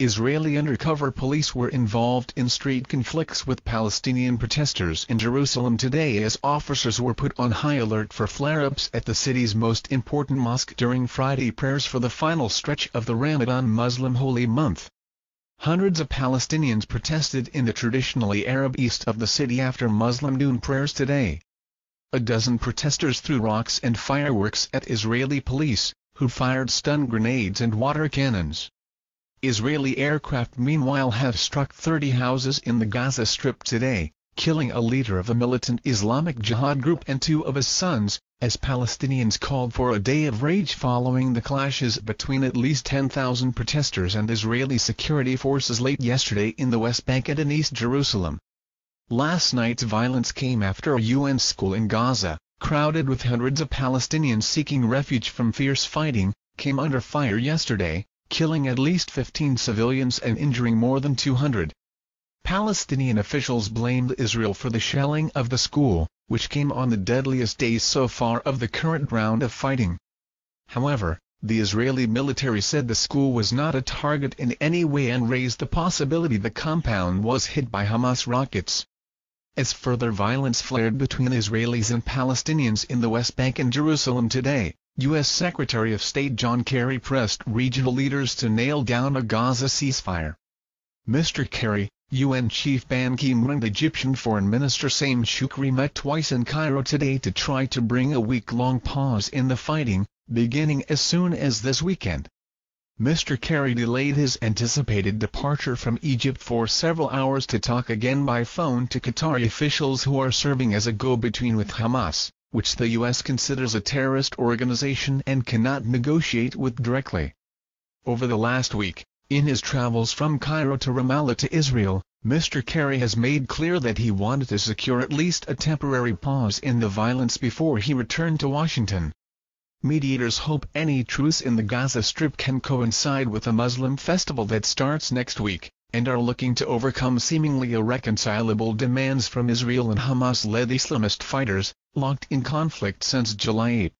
Israeli undercover police were involved in street conflicts with Palestinian protesters in Jerusalem today as officers were put on high alert for flare-ups at the city's most important mosque during Friday prayers for the final stretch of the Ramadan Muslim holy month. Hundreds of Palestinians protested in the traditionally Arab east of the city after Muslim noon prayers today. A dozen protesters threw rocks and fireworks at Israeli police, who fired stun grenades and water cannons. Israeli aircraft meanwhile have struck 30 houses in the Gaza Strip today, killing a leader of a militant Islamic Jihad group and 2 of his sons, as Palestinians called for a day of rage following the clashes between at least 10,000 protesters and Israeli security forces late yesterday in the West Bank and in East Jerusalem. Last night's violence came after a UN school in Gaza, crowded with hundreds of Palestinians seeking refuge from fierce fighting, came under fire yesterday, killing at least 15 civilians and injuring more than 200. Palestinian officials blamed Israel for the shelling of the school, which came on the deadliest days so far of the current round of fighting. However, the Israeli military said the school was not a target in any way and raised the possibility the compound was hit by Hamas rockets. As further violence flared between Israelis and Palestinians in the West Bank and Jerusalem today, U.S. Secretary of State John Kerry pressed regional leaders to nail down a Gaza ceasefire. Mr. Kerry, UN Chief Ban Ki-moon and Egyptian Foreign Minister Sameh Shoukry met twice in Cairo today to try to bring a week-long pause in the fighting, beginning as soon as this weekend. Mr. Kerry delayed his anticipated departure from Egypt for several hours to talk again by phone to Qatari officials who are serving as a go-between with Hamas, which the U.S. considers a terrorist organization and cannot negotiate with directly. Over the last week, in his travels from Cairo to Ramallah to Israel, Mr. Kerry has made clear that he wanted to secure at least a temporary pause in the violence before he returned to Washington. Mediators hope any truce in the Gaza Strip can coincide with a Muslim festival that starts next week, and are looking to overcome seemingly irreconcilable demands from Israel and Hamas-led Islamist fighters, locked in conflict since July 8.